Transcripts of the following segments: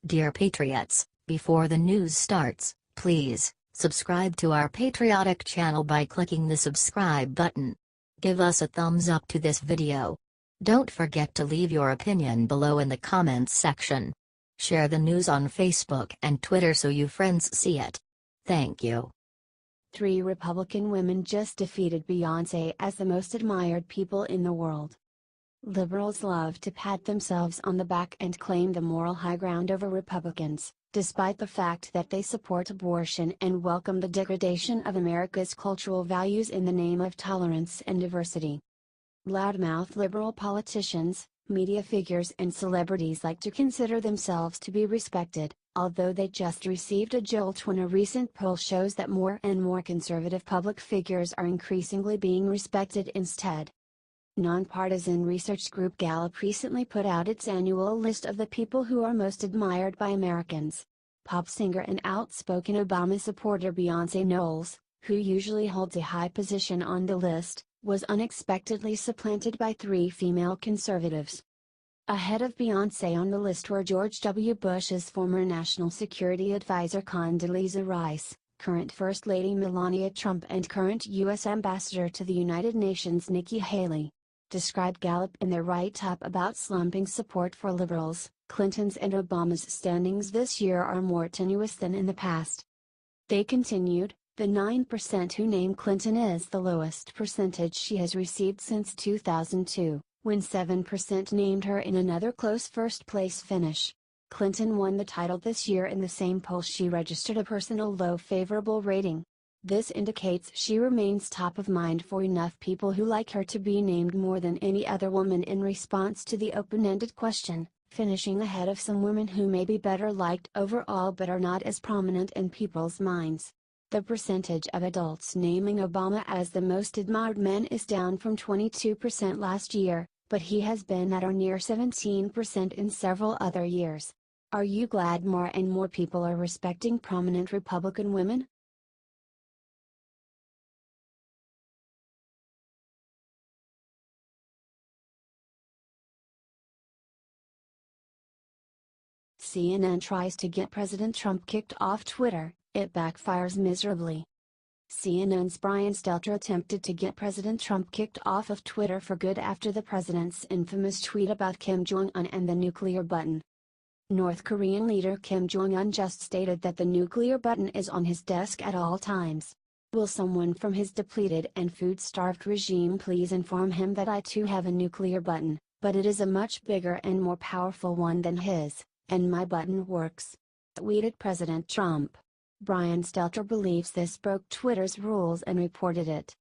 Dear Patriots, before the news starts, please subscribe to our patriotic channel by clicking the subscribe button. Give us a thumbs up to this video. Don't forget to leave your opinion below in the comments section. Share the news on Facebook and Twitter so you friends see it. Thank you. 3 Republican women just defeated Beyonce as the most admired people in the world. Liberals love to pat themselves on the back and claim the moral high ground over Republicans, despite the fact that they support abortion and welcome the degradation of America's cultural values in the name of tolerance and diversity. Loudmouth liberal politicians, media figures and celebrities like to consider themselves to be respected, although they just received a jolt when a recent poll shows that more and more conservative public figures are increasingly being respected instead. Nonpartisan research group Gallup recently put out its annual list of the people who are most admired by Americans. Pop singer and outspoken Obama supporter Beyonce Knowles, who usually holds a high position on the list, was unexpectedly supplanted by 3 female conservatives. Ahead of Beyonce on the list were George W. Bush's former National Security Advisor Condoleezza Rice, current First Lady Melania Trump and current U.S. Ambassador to the United Nations Nikki Haley. Described Gallup in their write-up about slumping support for liberals, Clinton's and Obama's standings this year are more tenuous than in the past. They continued, the 9% who name Clinton is the lowest percentage she has received since 2002, when 7% named her in another close first-place finish. Clinton won the title this year in the same poll she registered a personal low favorable rating. This indicates she remains top of mind for enough people who like her to be named more than any other woman in response to the open-ended question, finishing ahead of some women who may be better liked overall but are not as prominent in people's minds. The percentage of adults naming Obama as the most admired man is down from 22% last year, but he has been at or near 17% in several other years. Are you glad more and more people are respecting prominent Republican women? CNN tries to get President Trump kicked off Twitter, it backfires miserably. CNN's Brian Stelter attempted to get President Trump kicked off of Twitter for good after the president's infamous tweet about Kim Jong-un and the nuclear button. North Korean leader Kim Jong-un just stated that the nuclear button is on his desk at all times. Will someone from his depleted and food-starved regime please inform him that I too have a nuclear button, but it is a much bigger and more powerful one than his, and my button works, tweeted President Trump. Brian Stelter believes this broke Twitter's rules and reported it.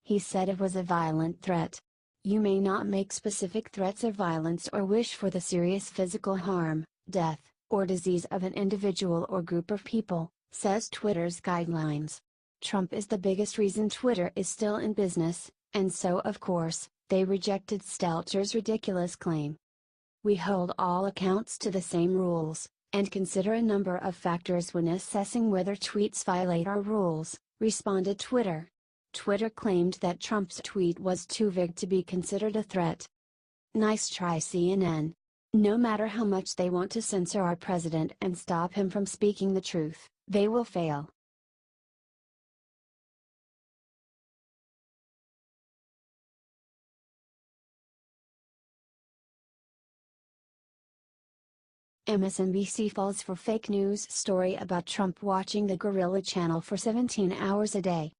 He said it was a violent threat. You may not make specific threats of violence or wish for the serious physical harm, death, or disease of an individual or group of people, says Twitter's guidelines. Trump is the biggest reason Twitter is still in business, and so of course, they rejected Stelter's ridiculous claim. We hold all accounts to the same rules, and consider a number of factors when assessing whether tweets violate our rules, responded Twitter. Twitter claimed that Trump's tweet was too vague to be considered a threat. Nice try, CNN. No matter how much they want to censor our president and stop him from speaking the truth, they will fail. MSNBC falls for fake news story about Trump watching the Gorilla Channel for 17 hours a day.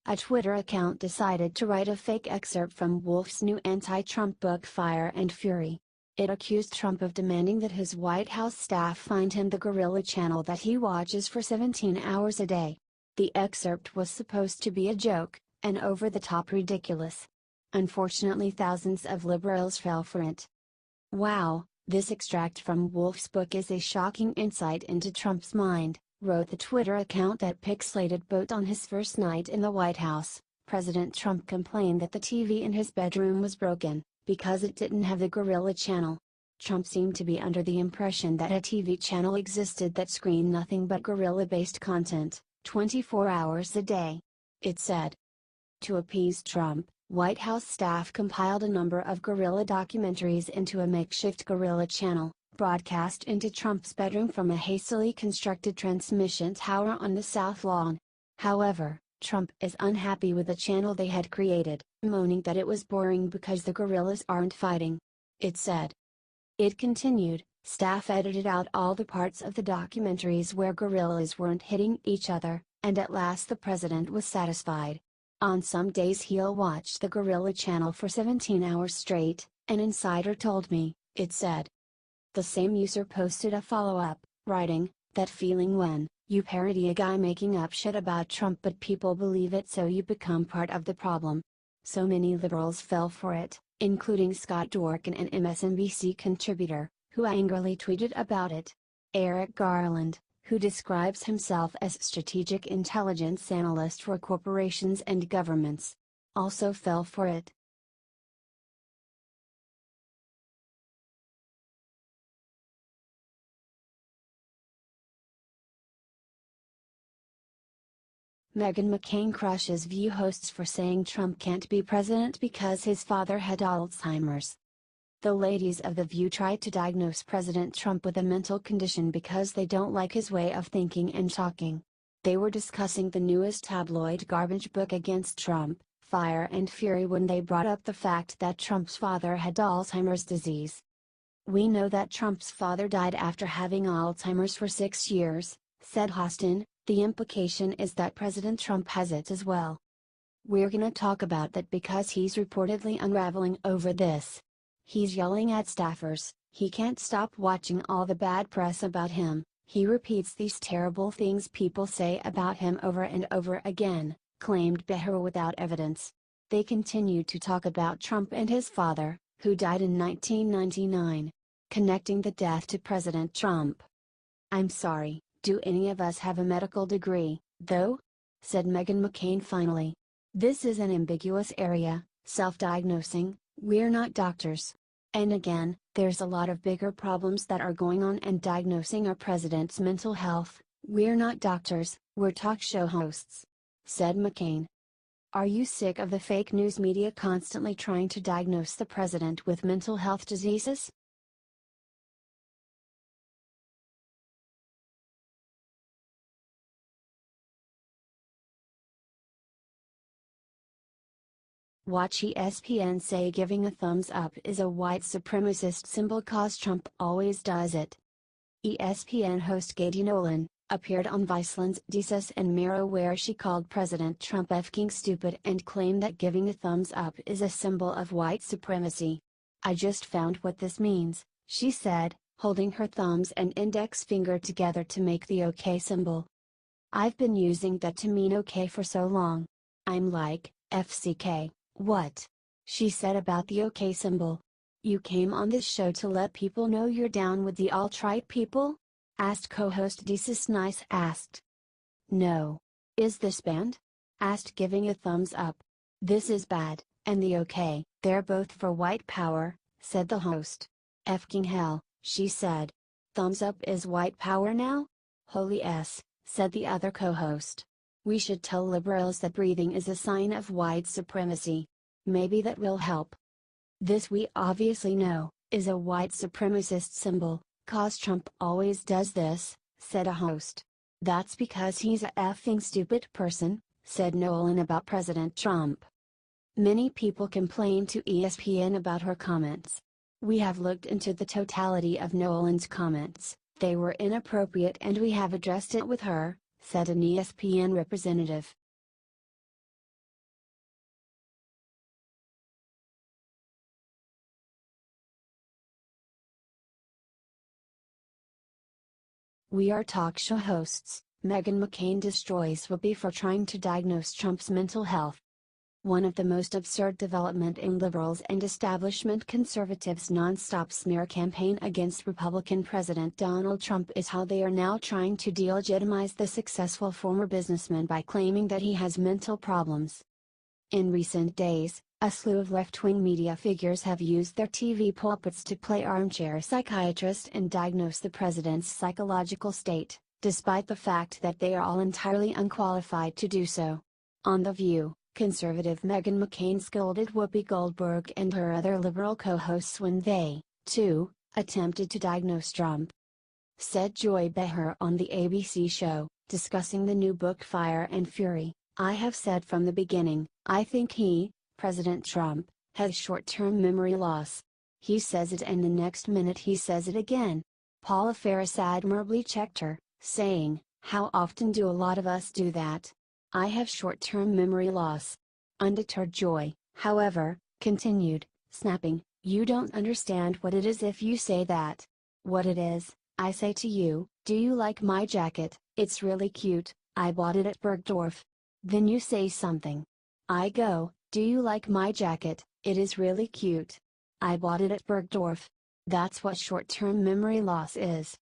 A Twitter account decided to write a fake excerpt from Wolf's new anti-Trump book Fire and Fury. It accused Trump of demanding that his White House staff find him the Gorilla Channel that he watches for 17 hours a day. The excerpt was supposed to be a joke, and over-the-top ridiculous. Unfortunately, thousands of liberals fell for it. Wow. This extract from Wolf's book is a shocking insight into Trump's mind, wrote the Twitter account that pixelated boat on his first night in the White House. President Trump complained that the TV in his bedroom was broken, because it didn't have the Gorilla Channel. Trump seemed to be under the impression that a TV channel existed that screened nothing but gorilla-based content, 24 hours a day. It said. To appease Trump, White House staff compiled a number of guerrilla documentaries into a makeshift guerrilla channel, broadcast into Trump's bedroom from a hastily constructed transmission tower on the South Lawn. However, Trump is unhappy with the channel they had created, moaning that it was boring because the guerrillas aren't fighting. It said. It continued, staff edited out all the parts of the documentaries where guerrillas weren't hitting each other, and at last the president was satisfied. On some days he'll watch the guerrilla channel for 17 hours straight, an insider told me, it said. The same user posted a follow-up, writing, that feeling when you parody a guy making up shit about Trump but people believe it so you become part of the problem. So many liberals fell for it, including Scott Dorkin, an MSNBC contributor, who angrily tweeted about it. Eric Garland, who describes himself as strategic intelligence analyst for corporations and governments, also fell for it. Meghan McCain crushes vhosts for saying Trump can't be president because his father had Alzheimer's. The ladies of The View tried to diagnose President Trump with a mental condition because they don't like his way of thinking and talking. They were discussing the newest tabloid garbage book against Trump, Fire and Fury, when they brought up the fact that Trump's father had Alzheimer's disease. We know that Trump's father died after having Alzheimer's for 6 years, said Hostin. The implication is that President Trump has it as well. We're gonna talk about that because he's reportedly unraveling over this. He's yelling at staffers, he can't stop watching all the bad press about him, he repeats these terrible things people say about him over and over again, claimed Behar without evidence. They continued to talk about Trump and his father, who died in 1999. Connecting the death to President Trump. I'm sorry, do any of us have a medical degree, though? Said Meghan McCain finally. This is an ambiguous area, self-diagnosing, we're not doctors. And again, there's a lot of bigger problems that are going on, and diagnosing our president's mental health, we're not doctors, we're talk show hosts. Said McCain. Are you sick of the fake news media constantly trying to diagnose the president with mental health diseases? Watch ESPN say giving a thumbs up is a white supremacist symbol cause Trump always does it. ESPN host Katie Nolan appeared on Viceland's Desus and Mero, where she called President Trump f***ing stupid and claimed that giving a thumbs up is a symbol of white supremacy. I just found what this means, she said, holding her thumbs and index finger together to make the OK symbol. I've been using that to mean OK for so long. I'm like, FCK. What? She said about the OK symbol. You came on this show to let people know you're down with the alt-right people? Asked co-host Desus Nice asked. No. Is this banned? Asked giving a thumbs up. This is bad, and the OK, they're both for white power, said the host. F***ing hell, she said. Thumbs up is white power now? Holy S, said the other co-host. We should tell liberals that breathing is a sign of white supremacy. Maybe that will help. This, we obviously know, is a white supremacist symbol, cause Trump always does this, said a host. That's because he's a effing stupid person, said Nolan about President Trump. Many people complained to ESPN about her comments. We have looked into the totality of Nolan's comments, they were inappropriate and we have addressed it with her, said an ESPN representative. We are talk show hosts, Meghan McCain destroys Whoopi for trying to diagnose Trump's mental health. One of the most absurd development in liberals and establishment conservatives' non-stop smear campaign against Republican President Donald Trump is how they are now trying to delegitimize the successful former businessman by claiming that he has mental problems. In recent days, a slew of left-wing media figures have used their TV pulpits to play armchair psychiatrist and diagnose the president's psychological state, despite the fact that they are all entirely unqualified to do so. On The View, conservative Meghan McCain scolded Whoopi Goldberg and her other liberal co-hosts when they, too, attempted to diagnose Trump. Said Joy Behar on the ABC show, discussing the new book Fire and Fury, "I have said from the beginning, I think he, President Trump, has short-term memory loss. He says it and the next minute he says it again." Paula Faris admirably checked her, saying, "How often do a lot of us do that? I have short-term memory loss." Undeterred Joy, however, continued, snapping, "You don't understand what it is if you say that. What it is, I say to you, do you like my jacket? It's really cute, I bought it at Bergdorf. Then you say something. I go, do you like my jacket? It is really cute. I bought it at Bergdorf. That's what short-term memory loss is."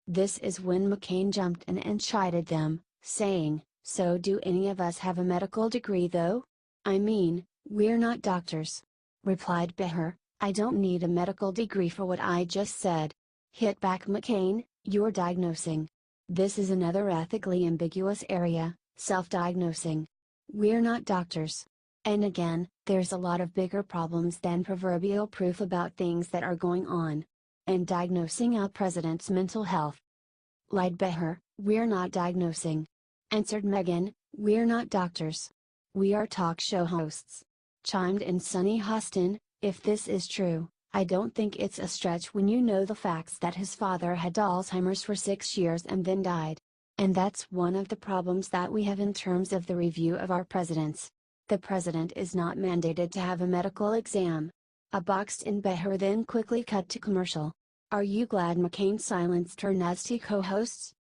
This is when McCain jumped in and chided them, saying, "So do any of us have a medical degree though? I mean, we're not doctors." Replied Behar, "I don't need a medical degree for what I just said." Hit back McCain, "You're diagnosing. This is another ethically ambiguous area, self-diagnosing. We're not doctors. And again, there's a lot of bigger problems than proverbial proof about things that are going on. And diagnosing our president's mental health." Lied Behar, "We're not diagnosing." Answered Meghan, "We're not doctors. We are talk show hosts." Chimed in Sunny Hostin, "If this is true, I don't think it's a stretch when you know the facts that his father had Alzheimer's for 6 years and then died. And that's one of the problems that we have in terms of the review of our presidents. The president is not mandated to have a medical exam." A boxed-in Behar then quickly cut to commercial. Are you glad McCain silenced her nasty co-hosts?